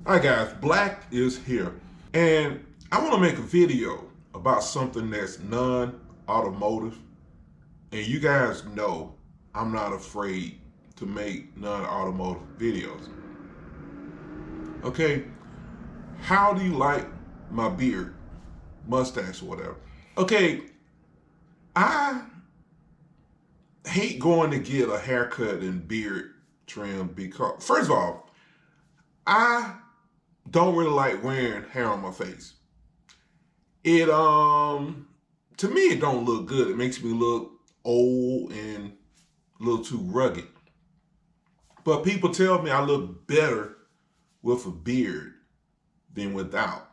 Hi guys, Black is here. And I want to make a video about something that's non-automotive. And you guys know I'm not afraid to make non-automotive videos. Okay, how do you like my beard, mustache or whatever? Okay, I hate going to get a haircut and beard trim because, first of all, I don't really like wearing hair on my face. It to me it don't look good. It makes me look old and a little too rugged. But people tell me I look better with a beard than without.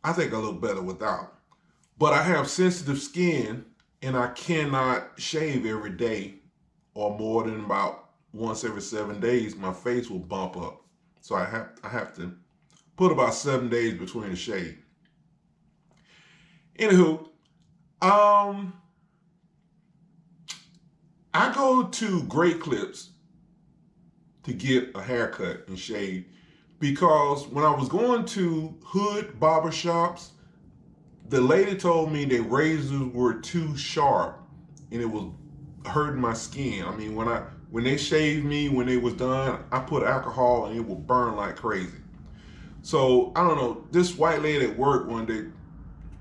I think I look better without. But I have sensitive skin and I cannot shave every day or more than about once every 7 days. My face will bump up. So I have to put about 7 days between the shave. Anywho, I go to Great Clips to get a haircut and shave because when I was going to hood barbershops, the lady told me that razors were too sharp and it was hurting my skin. I mean, when they shaved me, when it was done, I put alcohol and it would burn like crazy. So I don't know, this white lady at work one day,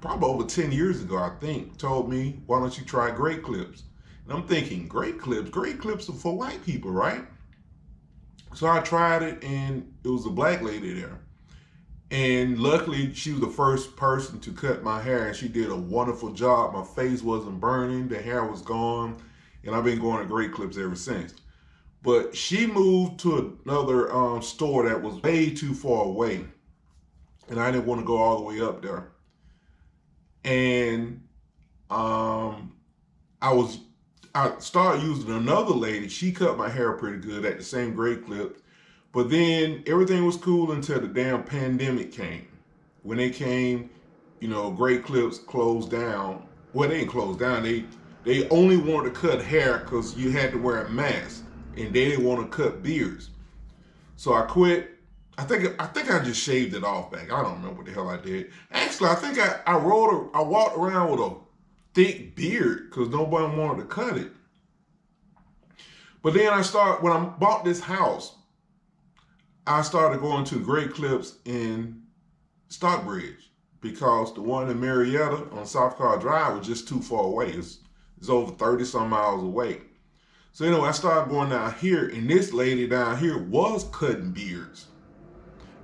probably over 10 years ago, I think, told me, why don't you try Great Clips? And I'm thinking, Great Clips? Great Clips are for white people, right? So I tried it and it was a black lady there. And luckily, she was the first person to cut my hair and she did a wonderful job. My face wasn't burning, the hair was gone, and I've been going to Great Clips ever since. But she moved to another store that was way too far away, and I didn't want to go all the way up there. And I started using another lady. She cut my hair pretty good at the same Great Clip. But then everything was cool until the damn pandemic came. When it came, Great Clips closed down. Well, they didn't close down. They only wanted to cut hair because you had to wear a mask, and they didn't want to cut beards. So I quit. I think I just shaved it off back. I don't remember what the hell I did. Actually, I think I walked around with a thick beard because nobody wanted to cut it. But then when I bought this house, I started going to Great Clips in Stockbridge because the one in Marietta on South Car Drive was just too far away. It's over 30 some miles away. So anyway, I started going down here, and this lady down here was cutting beards.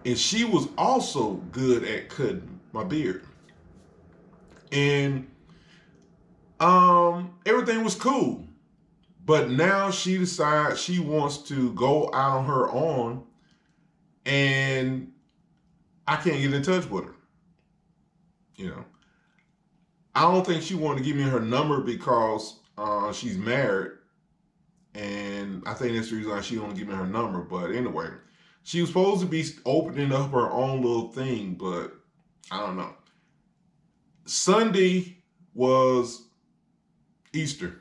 And she was also good at cutting my beard. And everything was cool. But now she decides she wants to go out on her own, and I can't get in touch with her. I don't think she wanted to give me her number because she's married, and I think that's the reason why she don't give me her number. But anyway, she was supposed to be opening up her own little thing, but I don't know. Sunday was Easter.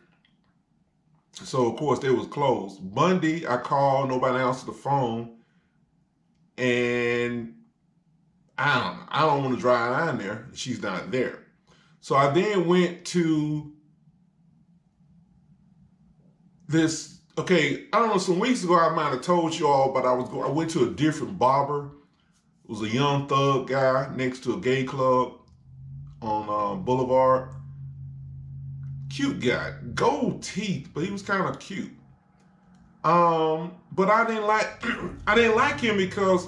So, of course, they was closed. Monday, I called, nobody answered the phone. And I don't know. I don't want to drive down there. She's not there. So I then went to this, okay, I don't know, some weeks ago I might have told you all, but I went to a different barber. It was a young thug guy next to a gay club on Boulevard. Cute guy, gold teeth, but he was kind of cute. But I didn't like him because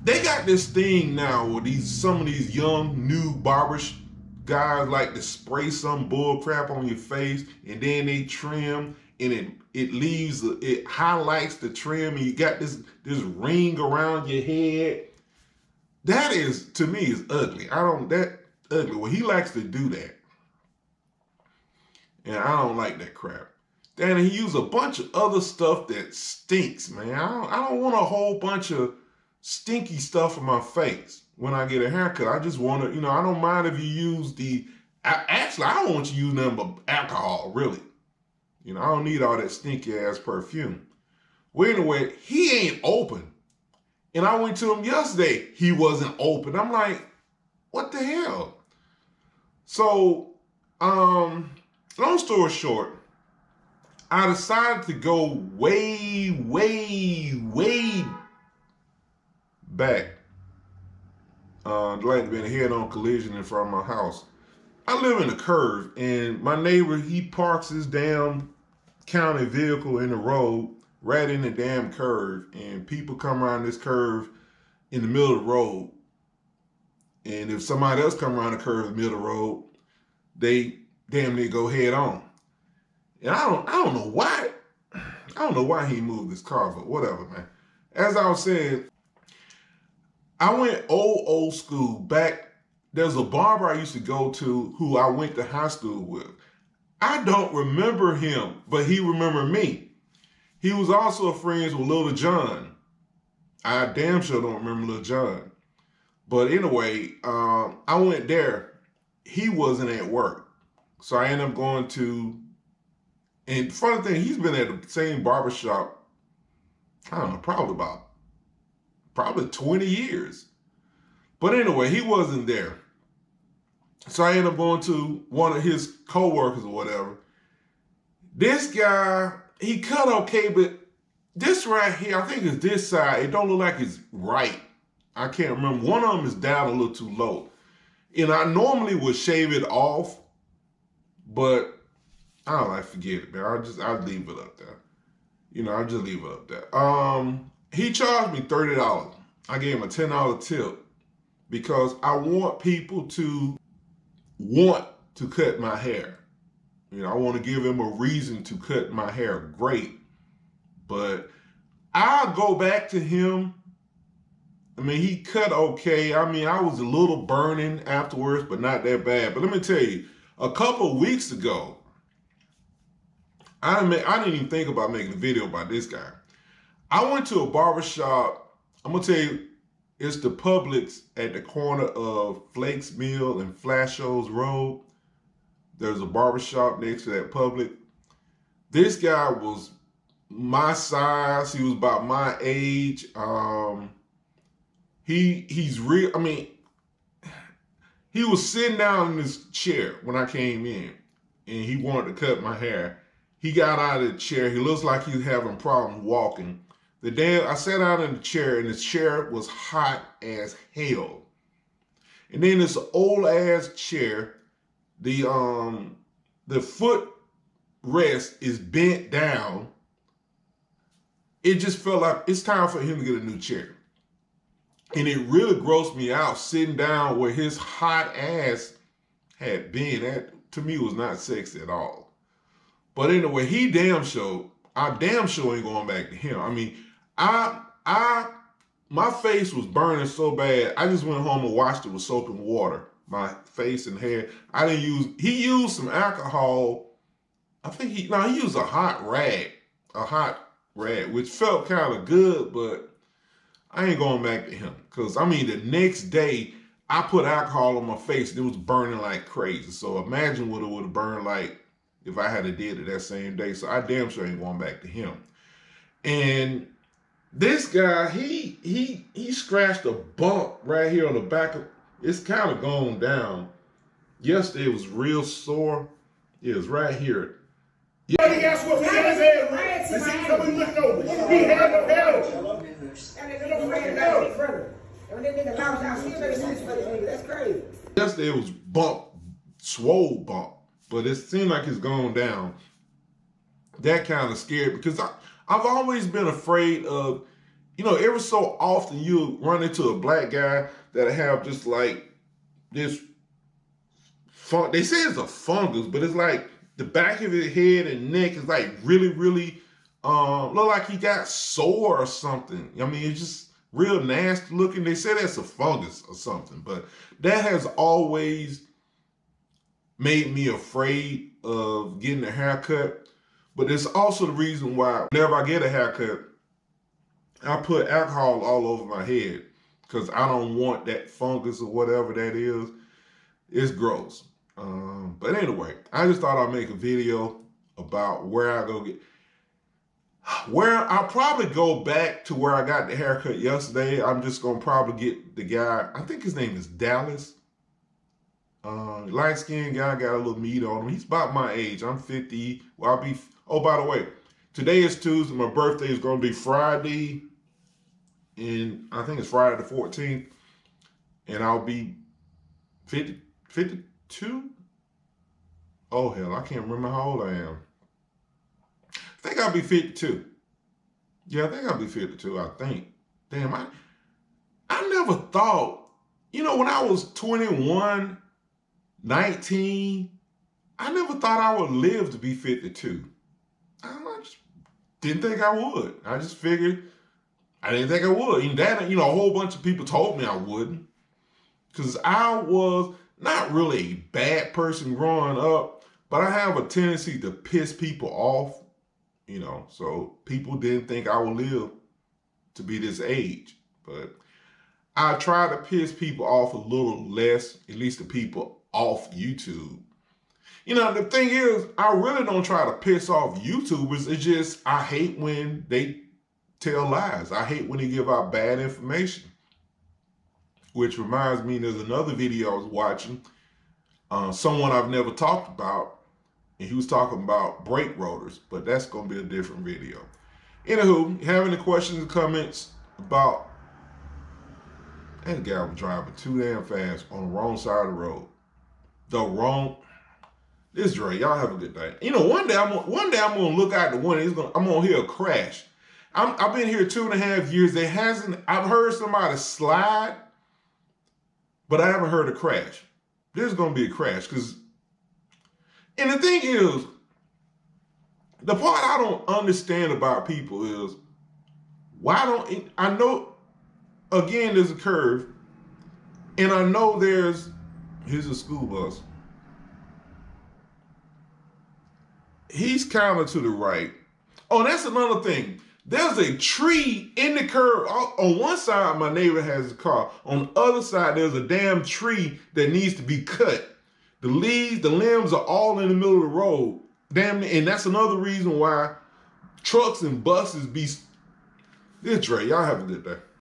they got this thing now where some of these young new barbers guys like to spray some bull crap on your face and then they trim and it highlights the trim and you got this ring around your head. That is, to me, is ugly. That ugly. Well, he likes to do that. And I don't like that crap. Then he used a bunch of other stuff that stinks, man. I don't want a whole bunch of stinky stuff on my face when I get a haircut. I just want to, I don't mind if you use actually, I don't want you to use nothing but alcohol, really. I don't need all that stinky ass perfume. Well, anyway, he ain't open. And I went to him yesterday. He wasn't open. I'm like, what the hell? So, long story short, I decided to go way back. Like been a head-on collision in front of my house. I live in a curve, and my neighbor, he parks his damn county vehicle in the road right in the damn curve, and people come around this curve in the middle of the road, and if somebody else come around the curve in the middle of the road, they damn near go head on. And I don't know why he moved this car, but whatever, man. As I was saying, I went old school back. There's a barber I used to go to who I went to high school with. I don't remember him, but he remembered me. He was also friends with Little John. I damn sure don't remember Little John. But anyway, I went there. He wasn't at work. So I ended up going to, and the funny thing, he's been at the same barbershop, I don't know, probably 20 years. But anyway, he wasn't there. So I ended up going to one of his co-workers or whatever. This guy, he cut okay, but this right here, I think it's this side, it don't look like it's right. I can't remember. One of them is down a little too low. And I normally would shave it off, but I don't like, forget it, man. I'd leave it up there. I'll just leave it up there. He charged me $30. I gave him a $10 tip because I want people to want to cut my hair. I want to give him a reason to cut my hair. Great. But I'll go back to him. I mean, he cut okay. I mean, I was a little burning afterwards, but not that bad. But let me tell you, a couple of weeks ago, I didn't even think about making a video about this guy. I went to a barbershop. I'm going to tell you, it's the Publix at the corner of Flakes Mill and Flashos Road. There's a barbershop next to that Publix. This guy was my size. He was about my age. He's real. I mean, he was sitting down in his chair when I came in, and he wanted to cut my hair. He got out of the chair. He looks like he's having problems walking. I sat out in the chair, and the chair was hot as hell. And then this old ass chair, the foot rest is bent down. It just felt like it's time for him to get a new chair. And it really grossed me out sitting down where his hot ass had been. That, to me, was not sexy at all. But anyway, I damn sure ain't going back to him. I mean, my face was burning so bad, I just went home and washed it with soap and water, my face and hair. He used some alcohol. I think he used a hot rag, which felt kind of good, but I ain't going back to him. Because, I mean, the next day, I put alcohol on my face and it was burning like crazy. So imagine what it would have burned like if I had did it that same day. So I damn sure ain't going back to him. And this guy, he scratched a bump right here on the back of, it's kind of gone down. Yesterday it was real sore. It was right here. He had the pedal. That's crazy. Yesterday it was swole bump, but it seemed like it's gone down. That kind of scared because I've always been afraid of, every so often you run into a black guy that have just like this they say it's a fungus, but it's like the back of his head and neck is like really look like he got sore or something. I mean, it's just real nasty looking. They say that's a fungus or something, but that has always made me afraid of getting a haircut. But it's also the reason why whenever I get a haircut, I put alcohol all over my head because I don't want that fungus or whatever that is. It's gross. But anyway, I just thought I'd make a video about where I go get. Where I'll probably go back to where I got the haircut yesterday. I'm just gonna probably get the guy. I think his name is Dallas. Light skinned guy, got a little meat on him. He's about my age. I'm 50. Well, I'll be. Oh, by the way, today is Tuesday. My birthday is gonna be Friday, and I think it's Friday the 14th, and I'll be 52. Oh hell, I can't remember how old I am. I think I'll be 52. Yeah, I think I'll be 52, I think. Damn, I never thought, when I was 21, 19, I never thought I would live to be 52. I just didn't think I would. I just figured I didn't think I would. And that, a whole bunch of people told me I wouldn't. Because I was not really a bad person growing up, but I have a tendency to piss people off. So people didn't think I would live to be this age. But I try to piss people off a little less, at least the people off YouTube. The thing is, I really don't try to piss off YouTubers. It's just, I hate when they tell lies. I hate when they give out bad information. Which reminds me, there's another video I was watching. Someone I've never talked about. And he was talking about brake rotors, but that's going to be a different video. Anywho, you have any questions or comments about that guy was driving too damn fast on the wrong side of the road? This is Dre. Y'all have a good day. One day I'm gonna look out the window. I'm gonna hear a crash. I've been here 2.5 years. I've heard somebody slide, but I haven't heard a crash. There's gonna be a crash and the thing is, the part I don't understand about people is, I know, again, there's a curve, and I know here's a school bus. He's kind of to the right. Oh, that's another thing. There's a tree in the curve. On one side, my neighbor has a car. On the other side, there's a damn tree that needs to be cut. The leaves, the limbs are all in the middle of the road. Damn, and that's another reason why trucks and buses be... This Dre, y'all have a good day.